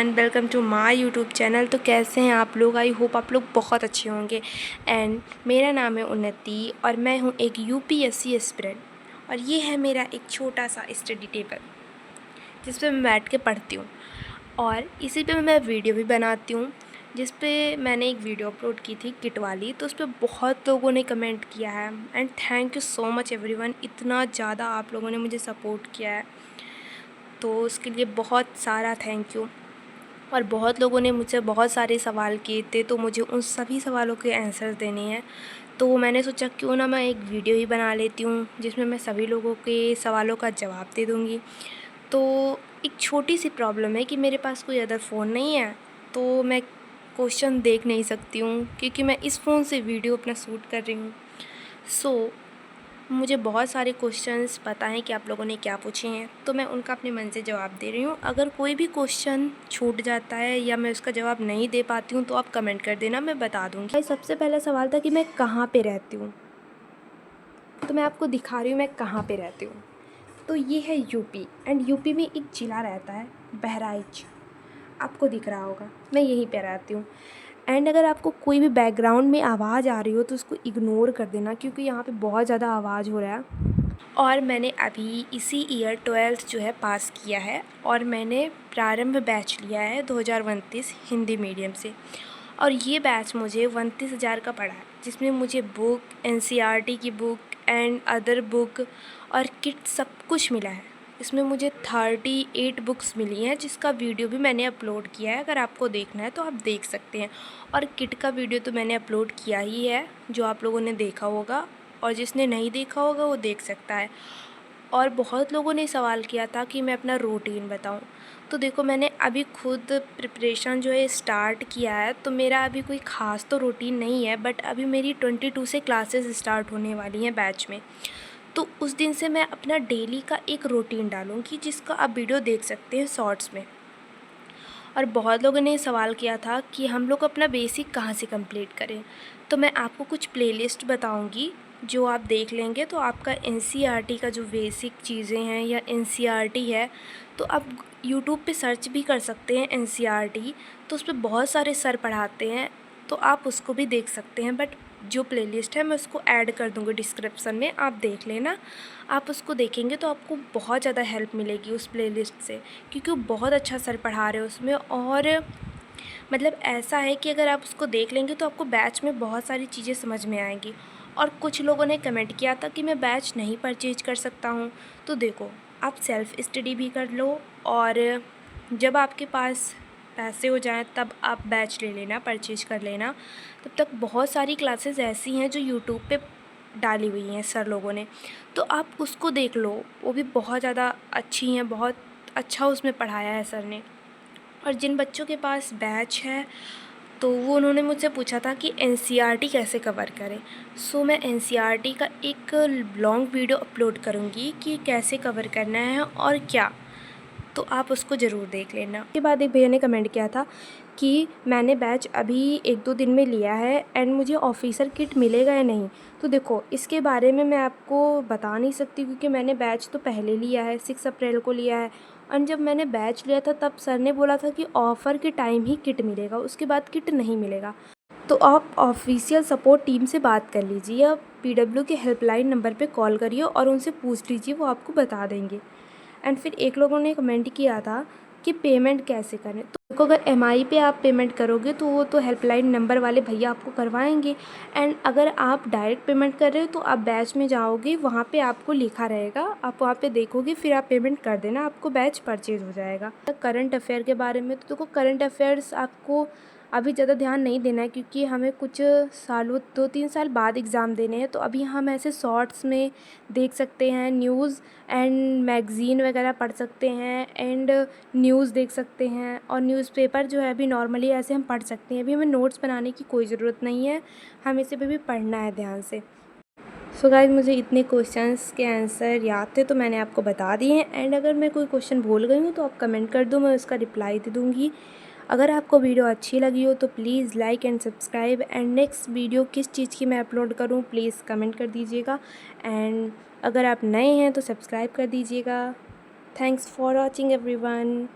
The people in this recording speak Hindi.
Everyone, welcome to my YouTube channel. तो कैसे हैं आप लोग? आई होप आप लोग बहुत अच्छे होंगे। एंड मेरा नाम है उन्नति और मैं हूं एक यूपीएससी एस्पिरेंट। और ये है मेरा एक छोटा सा स्टडी टेबल जिस पे मैं बैठ के पढ़ती हूँ, और इसी पे मैं वीडियो भी बनाती हूँ, जिस पे मैंने एक वीडियो अपलोड की थी किट वाली। तो उस पर बहुत लोगों ने कमेंट किया है and thank you so much everyone. इतना ज़्यादा आप लोगों ने मुझे सपोर्ट किया है, तो उसके लिए बहुत सारा थैंक यू। और बहुत लोगों ने मुझसे बहुत सारे सवाल किए थे, तो मुझे उन सभी सवालों के आंसर देने हैं। तो मैंने सोचा क्यों ना मैं एक वीडियो ही बना लेती हूँ जिसमें मैं सभी लोगों के सवालों का जवाब दे दूँगी। तो एक छोटी सी प्रॉब्लम है कि मेरे पास कोई अदर फ़ोन नहीं है, तो मैं क्वेश्चन देख नहीं सकती हूँ क्योंकि मैं इस फ़ोन से वीडियो अपना शूट कर रही हूँ। मुझे बहुत सारे क्वेश्चंस पता हैं कि आप लोगों ने क्या पूछे हैं, तो मैं उनका अपने मन से जवाब दे रही हूँ। अगर कोई भी क्वेश्चन छूट जाता है या मैं उसका जवाब नहीं दे पाती हूँ तो आप कमेंट कर देना, मैं बता दूँगी। भाई, सबसे पहला सवाल था कि मैं कहाँ पे रहती हूँ, तो मैं आपको दिखा रही हूँ मैं कहाँ पे रहती हूँ। तो ये है यूपी, एंड यूपी में एक ज़िला रहता है बहराइच, आपको दिख रहा होगा। मैं यहीं पे रहती हूँ। एंड अगर आपको कोई भी बैकग्राउंड में आवाज़ आ रही हो तो उसको इग्नोर कर देना, क्योंकि यहाँ पे बहुत ज़्यादा आवाज़ हो रहा है। और मैंने अभी इसी ईयर 12th जो है पास किया है, और मैंने प्रारंभ बैच लिया है 2029 हिंदी मीडियम से। और ये बैच मुझे 29,000 का पड़ा है, जिसमें मुझे बुक, एनसीईआरटी की बुक एंड अदर बुक और किट सब कुछ मिला है। इसमें मुझे 38 बुक्स मिली हैं, जिसका वीडियो भी मैंने अपलोड किया है। अगर आपको देखना है तो आप देख सकते हैं। और किट का वीडियो तो मैंने अपलोड किया ही है, जो आप लोगों ने देखा होगा, और जिसने नहीं देखा होगा वो देख सकता है। और बहुत लोगों ने सवाल किया था कि मैं अपना रूटीन बताऊं। तो देखो, मैंने अभी खुद प्रिपरेशन जो है स्टार्ट किया है, तो मेरा अभी कोई ख़ास तो रूटीन नहीं है, बट अभी मेरी 22 से क्लासेस स्टार्ट होने वाली हैं बैच में। तो उस दिन से मैं अपना डेली का एक रूटीन डालूँगी, जिसका आप वीडियो देख सकते हैं शॉर्ट्स में। और बहुत लोगों ने सवाल किया था कि हम लोग अपना बेसिक कहाँ से कंप्लीट करें, तो मैं आपको कुछ प्लेलिस्ट बताऊंगी, जो आप देख लेंगे तो आपका एनसीईआरटी का जो बेसिक चीज़ें हैं या एनसीईआरटी है, तो आप यूट्यूब पे सर्च भी कर सकते हैं एनसीईआरटी। तो उस पर बहुत सारे सर पढ़ाते हैं, तो आप उसको भी देख सकते हैं। बट जो प्लेलिस्ट है मैं उसको ऐड कर दूँगी डिस्क्रिप्शन में, आप देख लेना। आप उसको देखेंगे तो आपको बहुत ज़्यादा हेल्प मिलेगी उस प्लेलिस्ट से, क्योंकि वो बहुत अच्छा सर पढ़ा रहे हैं उसमें। और मतलब ऐसा है कि अगर आप उसको देख लेंगे तो आपको बैच में बहुत सारी चीज़ें समझ में आएंगी। और कुछ लोगों ने कमेंट किया था कि मैं बैच नहीं परचेज कर सकता हूँ। तो देखो, आप सेल्फ़ स्टडी भी कर लो, और जब आपके पास पैसे हो जाएं तब आप बैच ले लेना, परचेज कर लेना। तब तक बहुत सारी क्लासेस ऐसी हैं जो यूट्यूब पे डाली हुई हैं सर लोगों ने, तो आप उसको देख लो। वो भी बहुत ज़्यादा अच्छी हैं, बहुत अच्छा उसमें पढ़ाया है सर ने। और जिन बच्चों के पास बैच है, तो वो उन्होंने मुझसे पूछा था कि एनसीईआरटी कैसे कवर करें। मैं एनसीईआरटी का एक लॉन्ग वीडियो अपलोड करूँगी कि कैसे कवर करना है और क्या, तो आप उसको ज़रूर देख लेना। उसके बाद एक भैया ने कमेंट किया था कि मैंने बैच अभी 1-2 दिन में लिया है एंड मुझे ऑफिसर किट मिलेगा या नहीं। तो देखो, इसके बारे में मैं आपको बता नहीं सकती, क्योंकि मैंने बैच तो पहले लिया है, 6 अप्रैल को लिया है। और जब मैंने बैच लिया था तब सर ने बोला था कि ऑफ़र के टाइम ही किट मिलेगा, उसके बाद किट नहीं मिलेगा। तो आप ऑफिशियल सपोर्ट टीम से बात कर लीजिए, या पीडब्ल्यू के हेल्पलाइन नंबर पे कॉल करिए और उनसे पूछ लीजिए, वो आपको बता देंगे। एंड फिर एक लोगों ने कमेंट किया था कि पेमेंट कैसे करें। तो देखो, अगर एमआई पे आप पेमेंट करोगे तो वो तो हेल्पलाइन नंबर वाले भैया आपको करवाएंगे। एंड अगर आप डायरेक्ट पेमेंट कर रहे हो तो आप बैच में जाओगे, वहाँ पे आपको लिखा रहेगा, आप वहाँ पे देखोगे, फिर आप पेमेंट कर देना, आपको बैच परचेज हो जाएगा। करंट अफेयर के बारे में, तो देखो, करंट अफेयर्स आपको अभी ज़्यादा ध्यान नहीं देना है, क्योंकि हमें कुछ सालों 2-3 साल बाद एग्ज़ाम देने हैं। तो अभी हम ऐसे शॉर्ट्स में देख सकते हैं, न्यूज़ एंड मैगज़ीन वगैरह पढ़ सकते हैं, एंड न्यूज़ देख सकते हैं। और न्यूज़पेपर जो है अभी नॉर्मली ऐसे हम पढ़ सकते हैं। अभी हमें नोट्स बनाने की कोई ज़रूरत नहीं है, हमें सिर्फ अभी पढ़ना है ध्यान से। गाइस, मुझे इतने क्वेश्चंस के आंसर याद थे तो मैंने आपको बता दिए हैं। एंड अगर मैं कोई क्वेश्चन भूल गई हूँ तो आप कमेंट कर दो, मैं उसका रिप्लाई दे दूँगी। अगर आपको वीडियो अच्छी लगी हो तो please like and subscribe. And next video किस चीज़ की मैं अपलोड करूँ, प्लीज़ कमेंट कर दीजिएगा। एंड अगर आप नए हैं तो सब्सक्राइब कर दीजिएगा। Thanks for watching everyone.